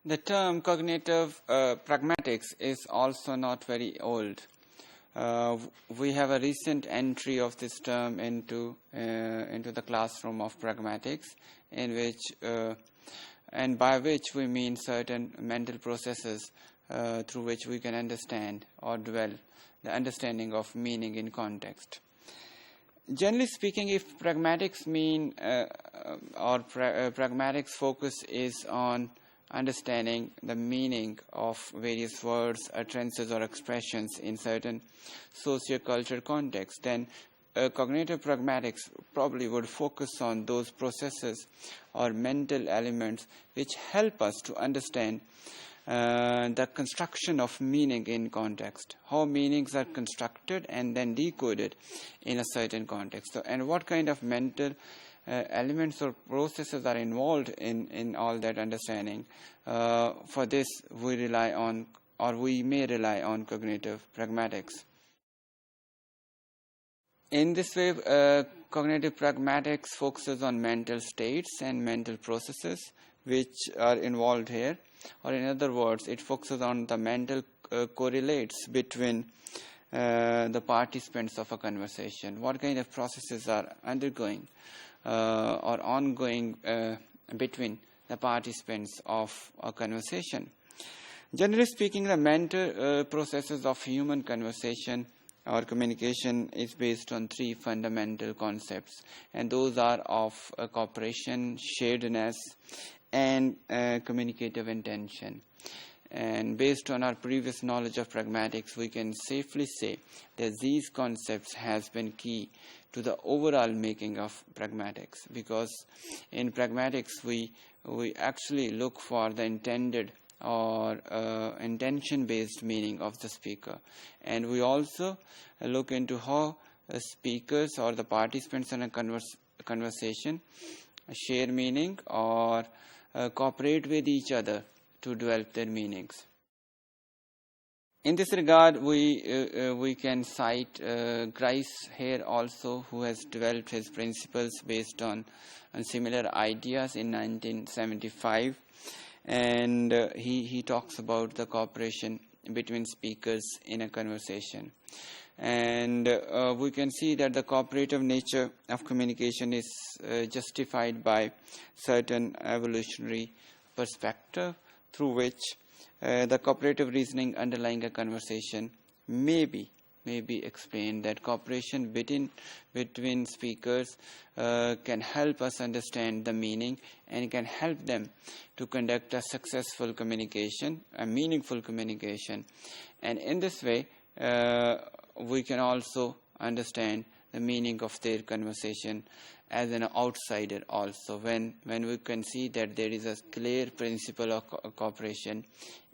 The term cognitive pragmatics is also not very old. We have a recent entry of this term into the classroom of pragmatics, in which and by which we mean certain mental processes through which we can understand or dwell the understanding of meaning in context. Generally speaking, if pragmatics mean pragmatics focus is on understanding the meaning of various words, utterances, or expressions in certain socio-cultural contexts, then cognitive pragmatics probably would focus on those processes or mental elements which help us to understand the construction of meaning in context, how meanings are constructed and then decoded in a certain context. So, and what kind of mental elements or processes are involved in all that understanding. For this, we rely on, or we may rely on, cognitive pragmatics. In this way, cognitive pragmatics focuses on mental states and mental processes which are involved here, or in other words, it focuses on the mental correlates between the participants of a conversation. What kind of processes are undergoing or ongoing between the participants of a conversation. Generally speaking, the mental processes of human conversation or communication is based on three fundamental concepts, and those are of cooperation, sharedness, and communicative intention. And based on our previous knowledge of pragmatics, we can safely say that these concepts has been key to the overall making of pragmatics, because in pragmatics we actually look for the intended or intention-based meaning of the speaker, and we also look into how speakers or the participants in a conversation share meaning or cooperate with each other to develop their meanings. In this regard, we can cite Grice here also, who has developed his principles based on similar ideas in 1975, and he talks about the cooperation between speakers in a conversation. And we can see that the cooperative nature of communication is justified by certain evolutionary perspective through which the cooperative reasoning underlying a conversation may be explained, that cooperation between speakers can help us understand the meaning and can help them to conduct a successful communication, a meaningful communication. And in this way, we can also understand the meaning of their conversation as an outsider also, when we can see that there is a clear principle of cooperation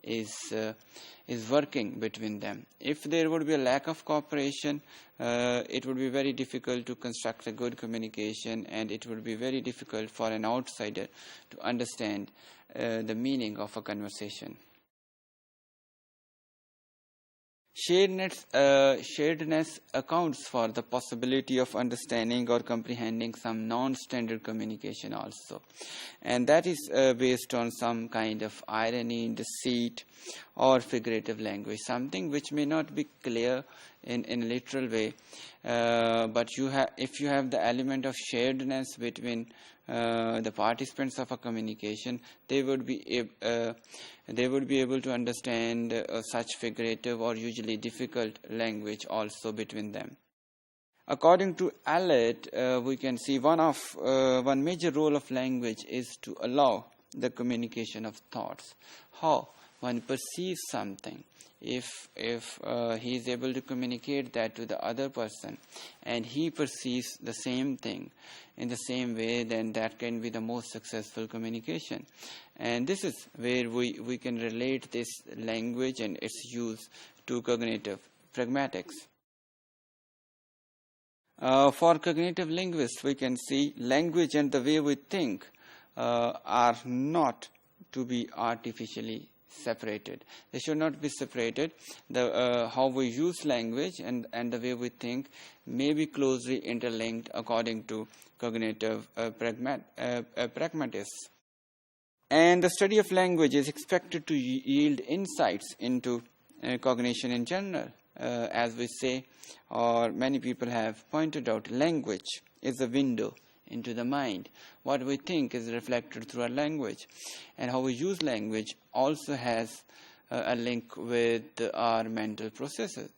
is working between them. If there would be a lack of cooperation, it would be very difficult to construct a good communication, and it would be very difficult for an outsider to understand the meaning of a conversation. Sharedness accounts for the possibility of understanding or comprehending some non-standard communication also, and that is based on some kind of irony, deceit, or figurative language, something which may not be clear in a literal way, but if you have the element of sharedness between the participants of a communication, they would be able to understand such figurative or usually difficult language also between them. According to Allett, we can see one major role of language is to allow the communication of thoughts. How one perceives something. If he is able to communicate that to the other person and he perceives the same thing in the same way, then that can be the most successful communication. And this is where we can relate this language and its use to cognitive pragmatics. For cognitive linguists, we can see language and the way we think are not to be artificially separated. They should not be separated. How we use language and the way we think may be closely interlinked according to cognitive pragmatists. And the study of language is expected to yield insights into cognition in general. As we say, or many people have pointed out, language is a window into the mind. What we think is reflected through our language, and how we use language also has a link with our mental processes,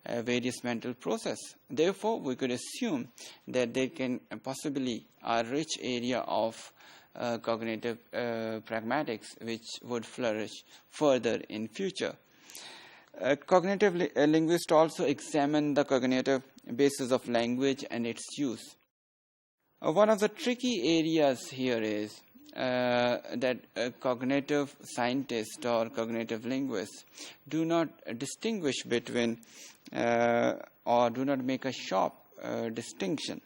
various mental processes. Therefore, we could assume that there can possibly a rich area of cognitive pragmatics which would flourish further in future. Cognitive linguists also examine the cognitive basis of language and its use. One of the tricky areas here is that cognitive scientists or cognitive linguists do not distinguish between or do not make a sharp distinction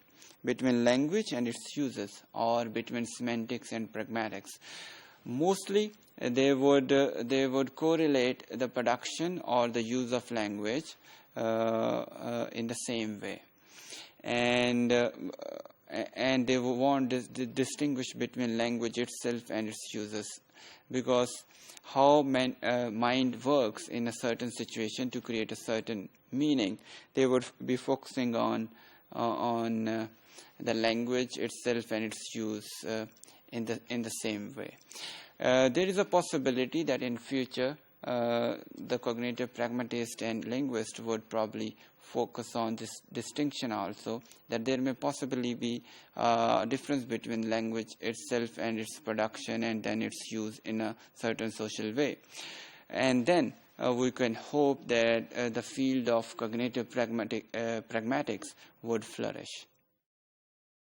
between language and its uses, or between semantics and pragmatics. Mostly, they would correlate the production or the use of language in the same way, and they want to distinguish between language itself and its uses, because how mind works in a certain situation to create a certain meaning, they would be focusing on the language itself and its use in the same way. There is a possibility that in future the cognitive pragmatist and linguist would probably focus on this distinction also, that there may possibly be a difference between language itself and its production and then its use in a certain social way. And then we can hope that the field of cognitive pragmatics would flourish.